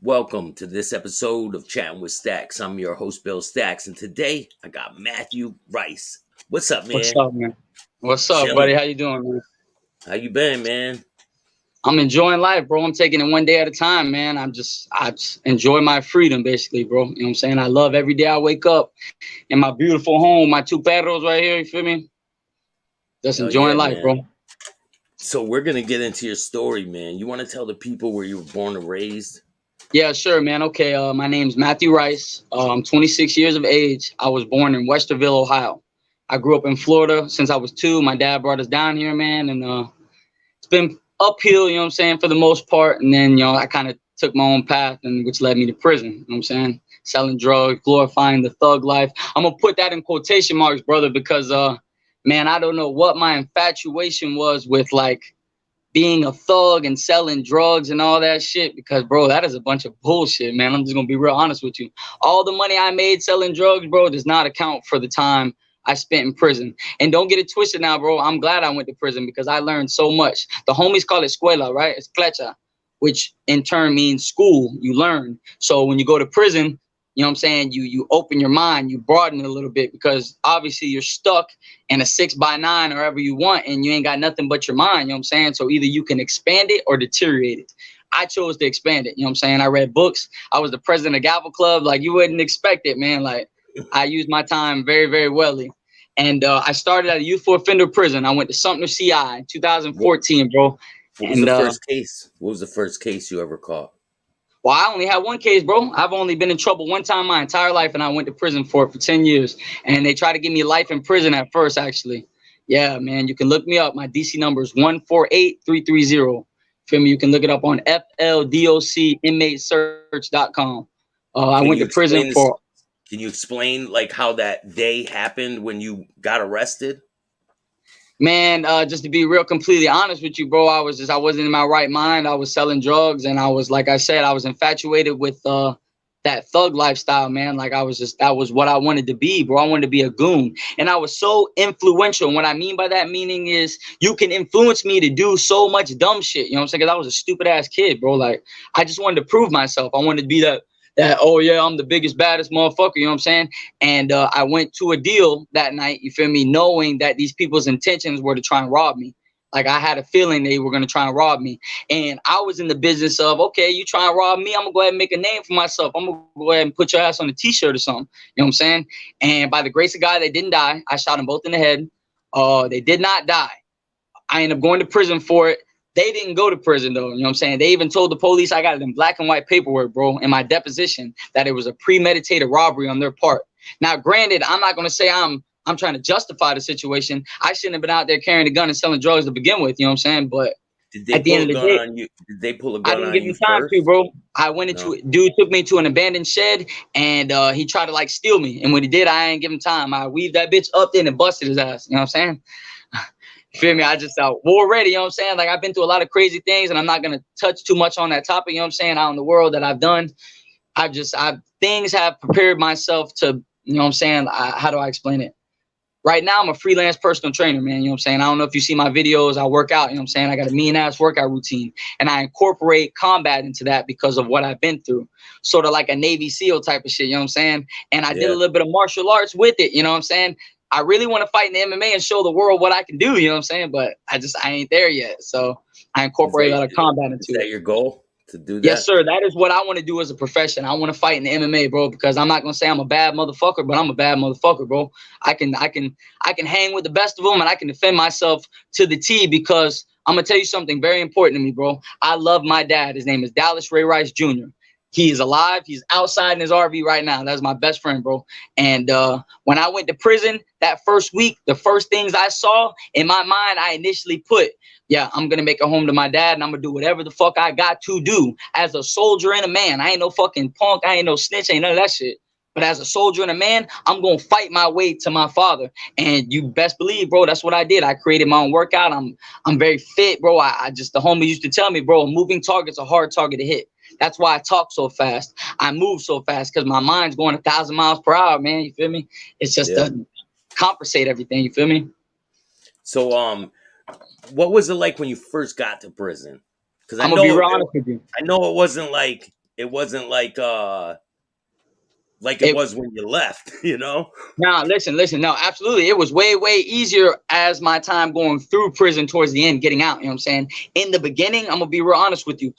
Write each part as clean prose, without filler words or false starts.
Welcome to this episode of Chatting with Stacks. I'm your host, Bill Stacks, and today I got Matthew Rice. What's up, What's man? up, man? What's up, buddy? Chilling. How you doing, man? How you been, man? I'm enjoying life, bro. I'm taking it one day at a time, man. I just enjoy my freedom, basically, bro. You know what I'm saying? I love every day I wake up in my beautiful home, my two perros right here. You feel me? Just Hell enjoying yeah, life, man. bro. So we're gonna get into your story, man. You want to tell the people where you were born and raised? Yeah, sure, man. Okay, my name's Matthew Rice. I'm 26 years of age. I was born in Westerville, Ohio. I grew up in Florida since I was 2. My dad brought us down here, man, and it's been uphill, you know what I'm saying, for the most part. And then, I kind of took my own path, and which led me to prison, you know what I'm saying? Selling drugs, glorifying the thug life. I'm going to put that in quotation marks, brother, because, man, I don't know what my infatuation was with, like, being a thug and selling drugs and all that shit because, bro, that is a bunch of bullshit, man. I'm just going to be real honest with you. All the money I made selling drugs, bro, does not account for the time I spent in prison. And don't get it twisted now, bro. I'm glad I went to prison because I learned so much. The homies call it escuela, right? It's flecha, which in turn means school. You learn. So when you go to prison, you know what I'm saying? You open your mind, you broaden it a little bit because obviously you're stuck in a 6x9 or whatever you want, and you ain't got nothing but your mind, you know what I'm saying? So either you can expand it or deteriorate it. I chose to expand it, you know what I'm saying? I read books. I was the president of Gavel Club. Like, you wouldn't expect it, man. Like, I used my time very, very wellly. And I started at a youthful offender prison. I went to Sumter CI in What 2014, bro. What was the And first case? What was the first case you ever caught? well, I only had one case, bro. I've only been in trouble one time my entire life, and I went to prison for it for 10 years. And they tried to give me life in prison at first, actually. Yeah, man, you can look me up. My DC number is 148330. Feel me? You can look it up on FLDOCinmatesearch.com. I Can went you to prison explain this? for. Can you explain like how that day happened when you got arrested? Man, just to be real completely honest with you, bro, I wasn't in my right mind. I was selling drugs, and I was, like I said, I was infatuated with that thug lifestyle, man. Like, that was what I wanted to be, bro. I wanted to be a goon. And I was so influential. And what I mean by that meaning is you can influence me to do so much dumb shit. You know what I'm saying? Because I was a stupid ass kid, bro. Like, I just wanted to prove myself. I wanted to be that, oh yeah, I'm the biggest, baddest motherfucker, you know what I'm saying? And I went to a deal that night, you feel me, knowing that these people's intentions were to try and rob me. Like, I had a feeling they were going to try and rob me. And I was in the business of, okay, you try and rob me, I'm going to go ahead and make a name for myself. I'm going to go ahead and put your ass on a t-shirt or something. You know what I'm saying? And by the grace of God, they didn't die. I shot them both in the head. They did not die. I ended up going to prison for it. They didn't go to prison, though. You know what I'm saying? They even told the police, I got it in black and white paperwork, bro, in my deposition, that it was a premeditated robbery on their part. Now, granted, I'm not going to say I'm trying to justify the situation. I shouldn't have been out there carrying a gun and selling drugs to begin with. You know what I'm saying? But Did they at the pull end a of the gun day, on you? Did they pull a I gun didn't on give you him time to, first? bro. I went No. into it. Dude took me to an abandoned shed, and he tried to, like, steal me. And when he did, I ain't give him time. I weaved that bitch up there and busted his ass. You know what I'm saying? Feel me? I just war ready, you know what I'm saying? Like, I've been through a lot of crazy things, and I'm not gonna touch too much on that topic, you know what I'm saying, out in the world that I've done. I've things have prepared myself to, you know what I'm saying? How do I explain it? Right now, I'm a freelance personal trainer, man. You know what I'm saying? I don't know if you see my videos. I work out, you know what I'm saying? I got a mean ass workout routine, and I incorporate combat into that because of what I've been through. Sort of like a Navy SEAL type of shit, you know what I'm saying? And I did a Yeah. little bit of martial arts with it, you know what I'm saying? I really want to fight in the MMA and show the world what I can do, you know what I'm saying? But I ain't there yet. So I Is incorporate a that lot of combat is into that it. your goal to do Yes, that? sir. That is what I want to do as a profession. I want to fight in the MMA, bro, because I'm not gonna say I'm a bad motherfucker, but I'm a bad motherfucker, bro. I can hang with the best of them, and I can defend myself to the T because I'm gonna tell you something very important to me, bro. I love my dad. His name is Dallas Ray Rice Jr. He is alive. He's outside in his RV right now. That's my best friend, bro. And when I went to prison that first week, the first things I saw in my mind, I initially put, yeah, I'm gonna make a home to my dad, and I'm gonna do whatever the fuck I got to do as a soldier and a man. I ain't no fucking punk. I ain't no snitch. Ain't none of that shit. But as a soldier and a man, I'm gonna fight my way to my father. And you best believe, bro, that's what I did. I created my own workout. I'm very fit, bro. I just, the homie used to tell me, bro, a moving target's a hard target to hit. That's why I talk so fast. I move so fast because my mind's going 1,000 miles per hour, man. You feel me? It's just Yeah. to compensate everything. You feel me? So what was it like when you first got to prison? Because I'm gonna be real honest with you. I know it wasn't like it wasn't like it It, was when you left, you know? Now, listen. No, absolutely. It was way easier as my time going through prison towards the end, getting out. You know what I'm saying? In the beginning, I'm gonna be real honest with you.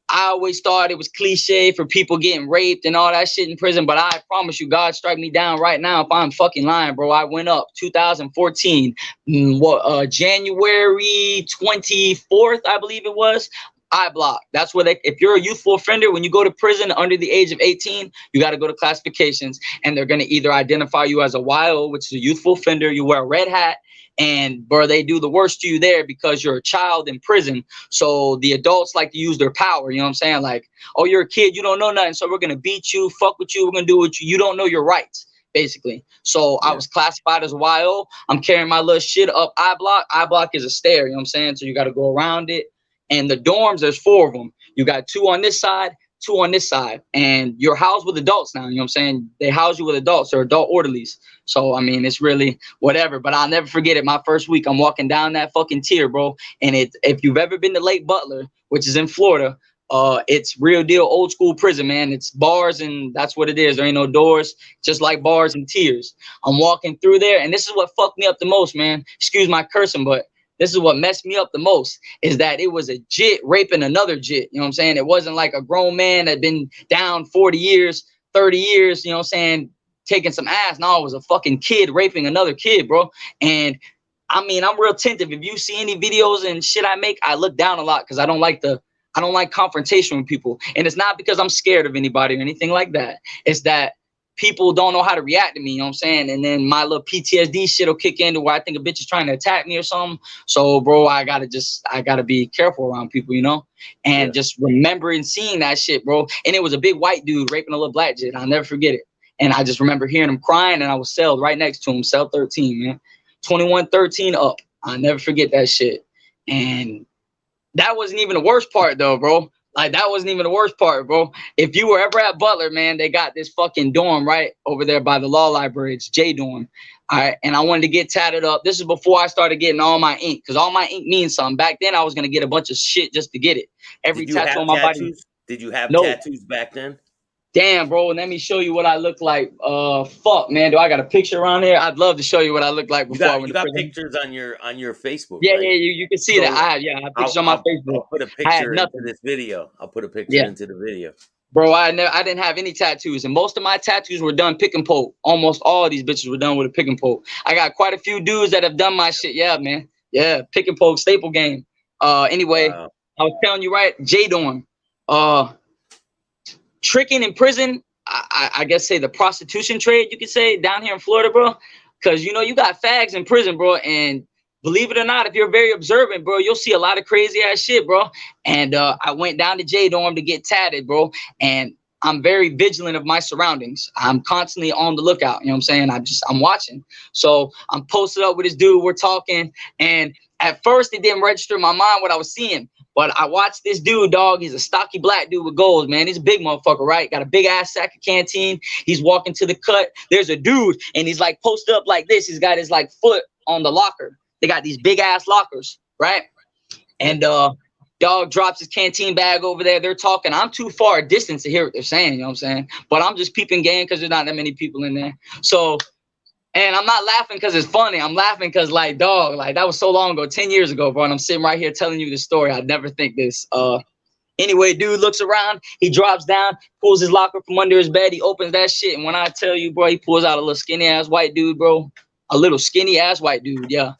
I always thought it was cliche for people getting raped and all that shit in prison, but I promise you, God strike me down right now if I'm fucking lying, bro. I went up 2014, January 24th, I believe it was. I block. That's where if you're a youthful offender, when you go to prison under the age of 18, you got to go to classifications, and they're going to either identify you as a YO, which is a youthful offender. You wear a red hat, and bro, they do the worst to you there because you're a child in prison. So the adults like to use their power. You know what I'm saying? Like, oh, you're a kid, you don't know nothing, so we're gonna beat you, fuck with you, we're gonna do what you don't know your rights, basically. So I was classified as a YO. I'm carrying my little shit up I block. I block is a stair. You know what I'm saying? So you got to go around it. And the dorms, there's 4 of them. You got 2 on this side, 2 on this side, and you're housed with adults now. You know what I'm saying? They house you with adults or adult orderlies. So I mean, it's really whatever. But I'll never forget it. My first week, I'm walking down that fucking tier, bro. And if you've ever been to Lake Butler, which is in Florida, it's real deal old school prison, man. It's bars, and that's what it is. There ain't no doors, just like bars and tiers. I'm walking through there, and this is what fucked me up the most, man. Excuse my cursing, but this is what messed me up the most, is that it was a jit raping another jit. You know what I'm saying? It wasn't like a grown man that had been down 40 years, 30 years, you know what I'm saying, taking some ass. No, it was a fucking kid raping another kid, bro. And I mean, I'm real attentive. If you see any videos and shit I make, I look down a lot because I don't like confrontation with people. And it's not because I'm scared of anybody or anything like that. It's that people don't know how to react to me, you know what I'm saying? And then my little PTSD shit will kick in to where I think a bitch is trying to attack me or something. So, bro, I gotta be careful around people, you know? And just remembering seeing that shit, bro. And it was a big white dude raping a little black jit. I'll never forget it. And I just remember hearing him crying, and I was celled right next to him, cell 13, man. 2113 up. I'll never forget that shit. And that wasn't even the worst part, though, bro. Like, that wasn't even the worst part, bro. If you were ever at Butler, man, they got this fucking dorm right over there by the law library. It's J dorm. All right. And I wanted to get tatted up. This is before I started getting all my ink, because all my ink means something. Back then, I was going to get a bunch of shit just to get it. Every tattoo on my body. Did you have tattoos back then? Damn, bro, let me show you what I look like. Fuck, man, do I got a picture around here? I'd love to show you what I look like before I went to prison. You got pictures on your Facebook, yeah, right? Yeah, you can see that. I have pictures on my Facebook. I'll put a picture into this video. I'll put a picture into the video. Bro, I didn't have any tattoos, and most of my tattoos were done pick and poke. Almost all of these bitches were done with a pick and poke. I got quite a few dudes that have done my shit. Yeah, man. Yeah, pick and poke, staple game. Anyway, wow. I was telling you, right, J dorm. Tricking in prison, I guess say the prostitution trade, you could say, down here in Florida, bro. Because, you know, you got fags in prison, bro. And believe it or not, if you're very observant, bro, you'll see a lot of crazy ass shit, bro. And I went down to J dorm to get tatted, bro. And I'm very vigilant of my surroundings. I'm constantly on the lookout. You know what I'm saying? I'm watching. So I'm posted up with this dude. We're talking. And at first, it didn't register in my mind what I was seeing. But I watched this dude, dog. He's a stocky black dude with goals, man. He's a big motherfucker, right? Got a big ass sack of canteen. He's walking to the cut. There's a dude, and he's like posted up like this. He's got his like foot on the locker. They got these big ass lockers, right? And dog drops his canteen bag over there. They're talking. I'm too far a distance to hear what they're saying, you know what I'm saying? But I'm just peeping game because there's not that many people in there. So, and I'm not laughing because it's funny. I'm laughing because, like, dog, like, that was so long ago, 10 years ago, bro. And I'm sitting right here telling you this story. I'd never think this. Anyway, dude looks around. He drops down, pulls his locker from under his bed. He opens that shit. And when I tell you, bro, he pulls out a little skinny-ass white dude, bro. A little skinny-ass white dude, yeah.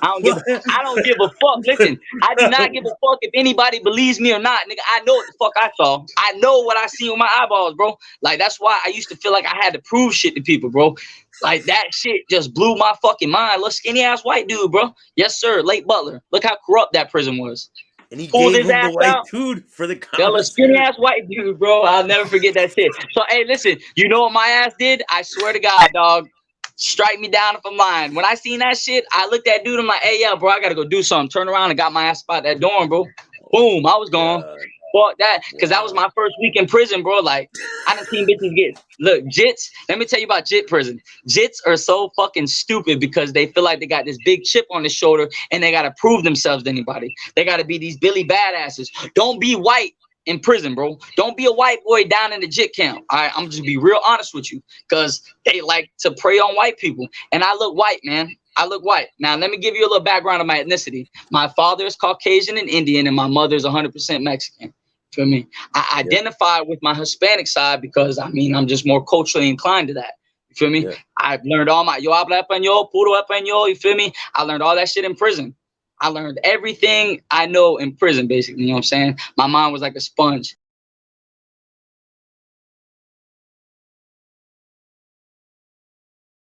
I don't give a fuck. Listen, I do not give a fuck if anybody believes me or not, nigga. I know what the fuck I saw. I know what I see with my eyeballs, bro. Like, that's why I used to feel like I had to prove shit to people, bro. Like, that shit just blew my fucking mind. Little skinny-ass white dude, bro. Yes, sir. Lake Butler. Look how corrupt that prison was. And he pulled his ass the out. Dude for the a skinny-ass white dude, bro. I'll never forget that shit. So, hey, listen. You know what my ass did? I swear to God, dog. Strike me down if I'm lying. When I seen that shit, I looked at dude. I'm like, hey, yeah, bro, I got to go do something. Turn around and got my ass about that dorm, bro. Boom. I was gone. Fuck that. Because that was my first week in prison, bro. Like, I done seen bitches get, look, jits. Let me tell you about jit prison. Jits are so fucking stupid because they feel like they got this big chip on their shoulder and they got to prove themselves to anybody. They got to be these Billy badasses. Don't be white in prison, bro. Don't be a white boy down in the jit camp. All right, I'm just be real honest with you, because they like to prey on white people. And I look white, man. I look white. Now, let me give you a little background of my ethnicity. My father is Caucasian and Indian, and my mother is 100% Mexican. Feel me? I identify with my Hispanic side because, I mean, I'm just more culturally inclined to that. You feel me? Yeah. I've learned all my yo habla español, puro español. You feel me? I learned all that shit in prison. I learned everything I know in prison, basically. You know what I'm saying? My mind was like a sponge.